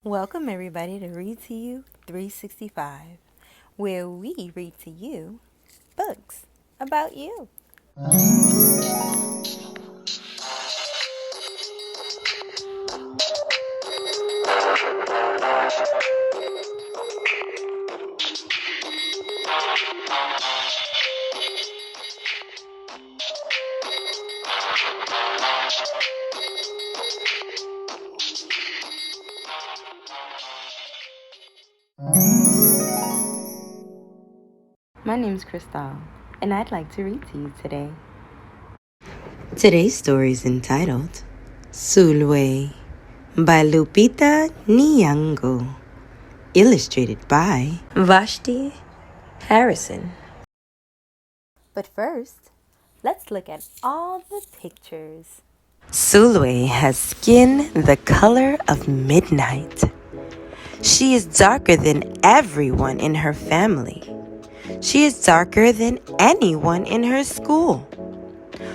Welcome everybody to Read to You 365, where we read to you books about you. My name's Cristal, and I'd like to read to you today. Today's story is entitled Sulwe by Lupita Nyong'o, illustrated by Vashti Harrison. But first, let's look at all the pictures. Sulwe has skin the color of midnight. She is darker than everyone in her family. She is darker than anyone in her school.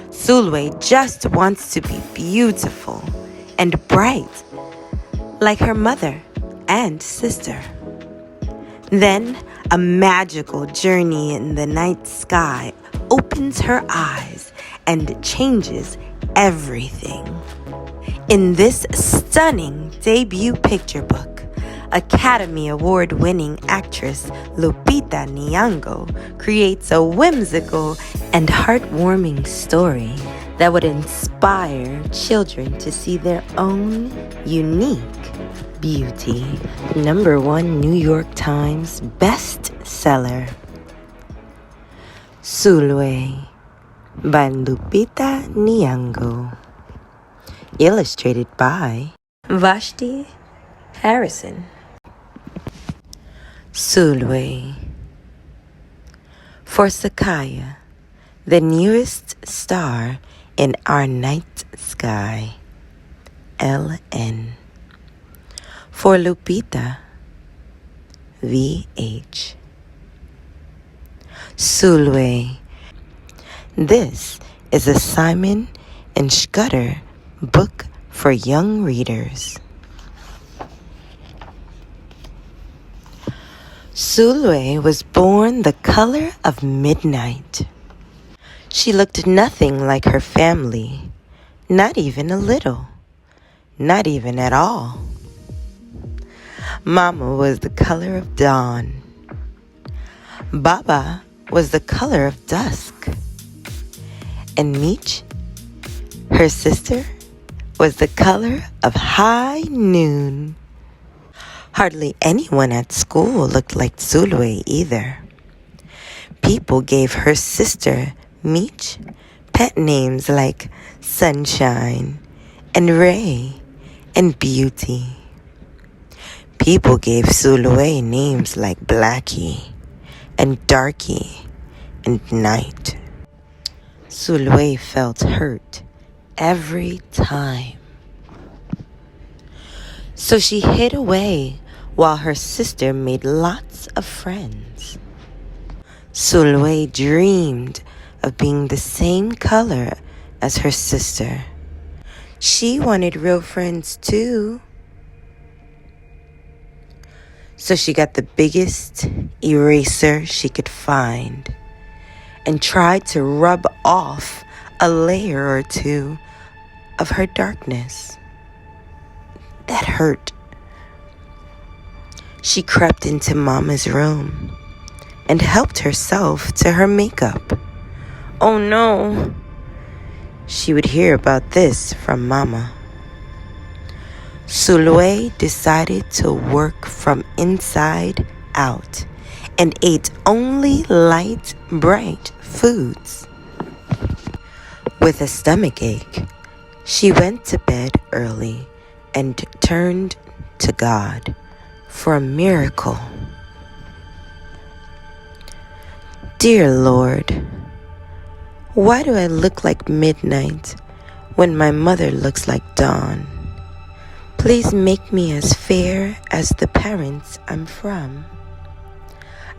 Sulwe just wants to be beautiful and bright, like her mother and sister. Then, a magical journey in the night sky opens her eyes and changes everything. In this stunning debut picture book, Academy Award-winning actress Lupita Niango creates a whimsical and heartwarming story that would inspire children to see their own unique beauty. #1 New York Times bestseller. Sulwe by Lupita Niango, illustrated by Vashti Harrison. Sulwe. For Sakaya, the nearest star in our night sky. LN. For Lupita, VH. Sulwe. This is a Simon and Scudder book for young readers. Sulwe was born the color of midnight. She looked nothing like her family, not even a little, not even at all. Mama was the color of dawn. Baba was the color of dusk. And Meech, her sister, was the color of high noon. Hardly anyone at school looked like Sulwe either. People gave her sister, Meech, pet names like Sunshine and Ray and Beauty. People gave Sulwe names like Blackie and Darky and Night. Sulwe felt hurt every time. So she hid away while her sister made lots of friends. Sulwe dreamed of being the same color as her sister. She wanted real friends too. So she got the biggest eraser she could find and tried to rub off a layer or two of her darkness. That hurt. She crept into Mama's room and helped herself to her makeup. Oh no! She would hear about this from Mama. Sulwe decided to work from inside out and ate only light, bright foods. With a stomachache, she went to bed early and turned to God for a miracle. Dear Lord, why do I look like midnight when my mother looks like dawn? Please make me as fair as the parents I'm from.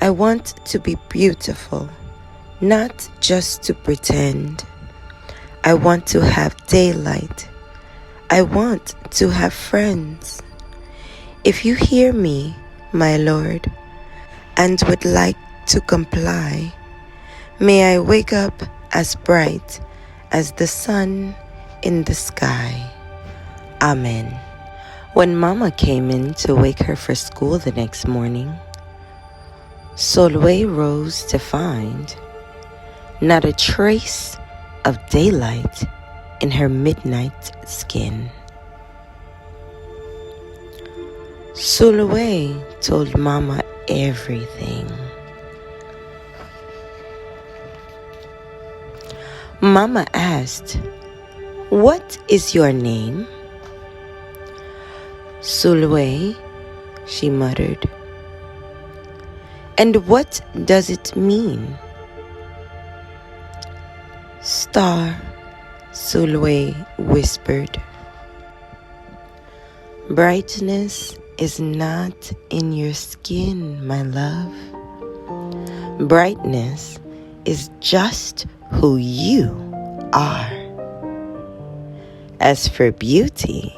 I want to be beautiful, not just to pretend. I want to have daylight. I want to have friends. If you hear me, my lord, and would like to comply, may I wake up as bright as the sun in the sky. Amen. When Mama came in to wake her for school the next morning, Sulwe rose to find not a trace of daylight in her midnight skin. Sulwe told Mama everything. Mama asked, "What is your name?" "Sulwe," she muttered. "And what does it mean?" "Star," Sulwe whispered. "Brightness is not in your skin, my love. Brightness is just who you are. As for beauty,"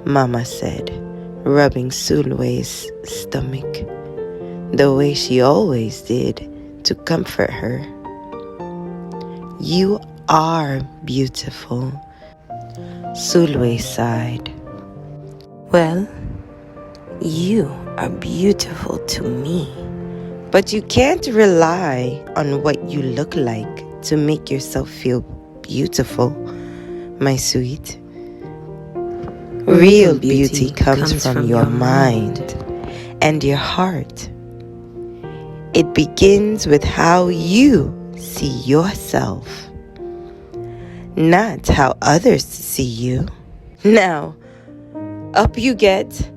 Mama said, rubbing Sulwe's stomach, the way she always did to comfort her, "you are beautiful." Sulwe sighed. "Well, you are beautiful to me, but you can't rely on what you look like to make yourself feel beautiful, my sweet. Real beauty comes from your mind and your heart. It begins with how you see yourself, not how others see you. Now, up you get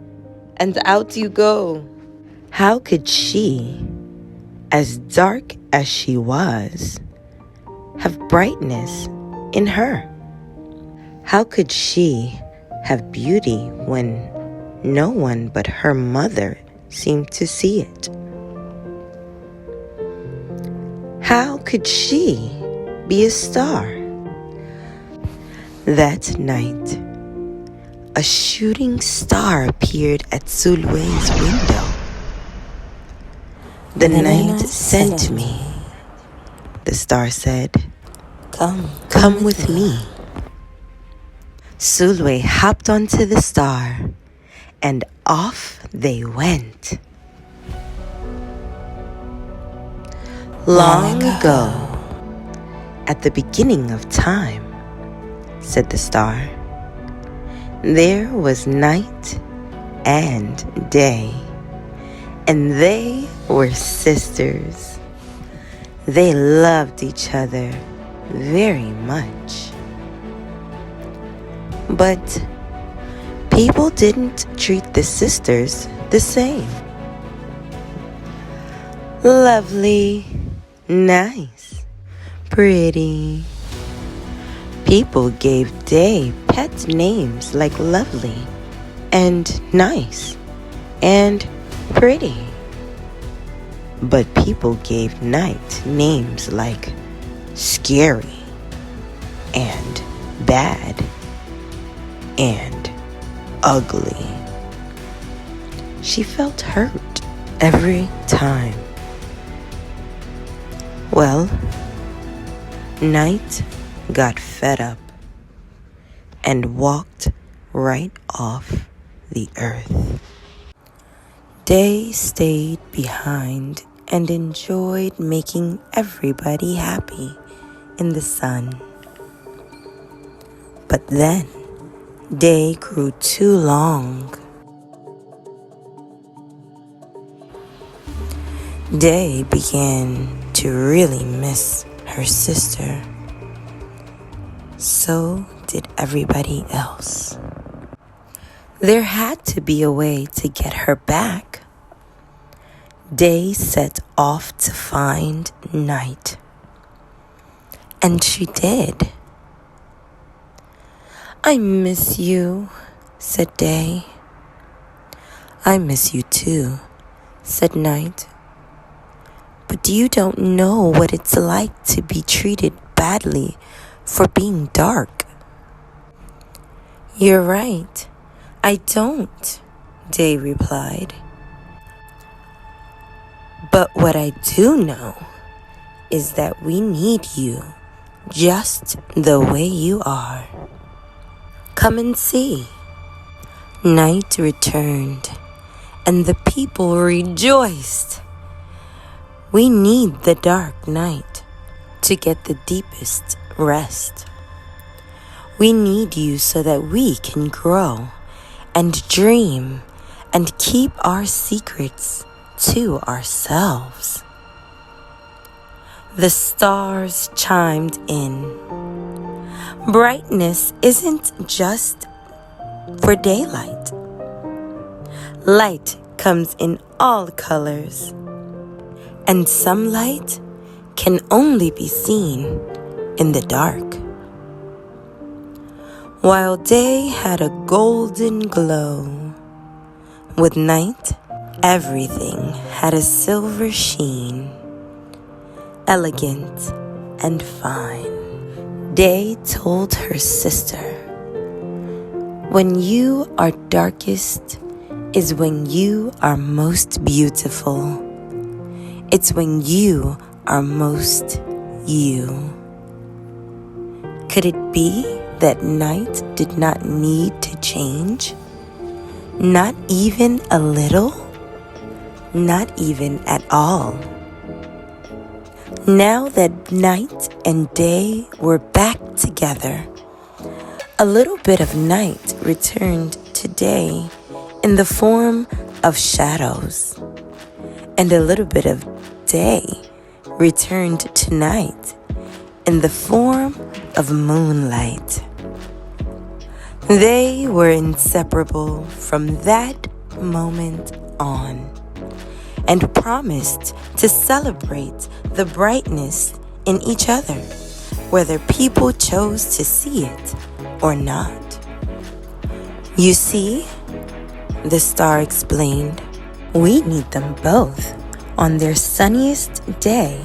and out you go." How could she, as dark as she was, have brightness in her? How could she have beauty when no one but her mother seemed to see it? How could she be a star? That night, a shooting star appeared at Sulwe's window. "The night sent me," the star said. Come with me." Sulwe hopped onto the star, and off they went. "Long ago, at the beginning of time," said the star, "there was night and day, and they were sisters. They loved each other very much. But people didn't treat the sisters the same. Lovely, nice, pretty. People gave Day pet names like Lovely and Nice and Pretty. But people gave Night names like Scary and Bad and Ugly. She felt hurt every time. Well, Night got fed up and walked right off the earth. Day stayed behind and enjoyed making everybody happy in the sun. But then, Day grew too long. Day began to really miss her sister. So did everybody else. There had to be a way to get her back. Day set off to find Night. And she did. "I miss you," said Day. "I miss you too," said Night. "But you don't know what it's like to be treated badly for being dark." You're right. I don't, Day replied. But what I do know is that we need you just the way you are. Come and see. Night returned, and the people rejoiced. We need the dark night to get the deepest rest. We need you so that we can grow and dream and keep our secrets to ourselves. The stars chimed in. Brightness isn't just for daylight. Light comes in all colors, and some light can only be seen in the dark. While day had a golden glow, with night everything had a silver sheen, elegant and fine. Day told her sister, when you are darkest is when you are most beautiful. It's when you are most you. Could it be that night did not need to change? Not even a little? Not even at all. Now that night and day were back together, a little bit of night returned to day in the form of shadows, and a little bit of day returned to night in the form of moonlight. They were inseparable from that moment on, and promised to celebrate the brightness in each other, whether people chose to see it or not. You see, the star explained, we need them both on their sunniest day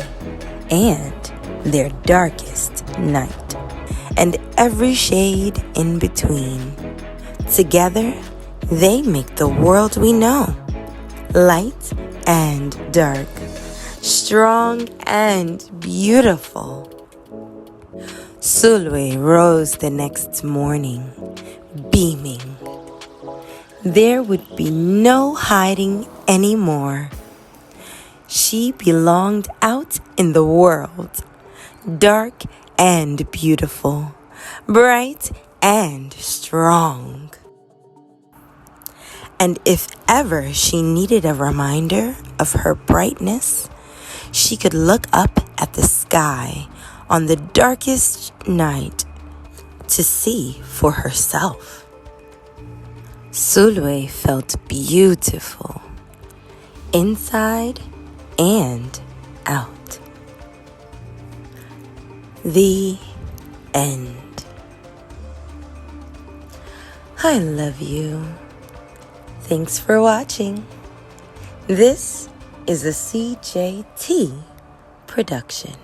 and their darkest night, and every shade in between. Together, they make the world we know, light and dark, strong and beautiful. Sulwe rose the next morning, beaming. There would be no hiding anymore. She belonged out in the world, dark and beautiful, bright and strong. And if ever she needed a reminder of her brightness, she could look up at the sky on the darkest night to see for herself. Sulwe felt beautiful, inside and out. The end. I love you. Thanks for watching. This is a CJT production.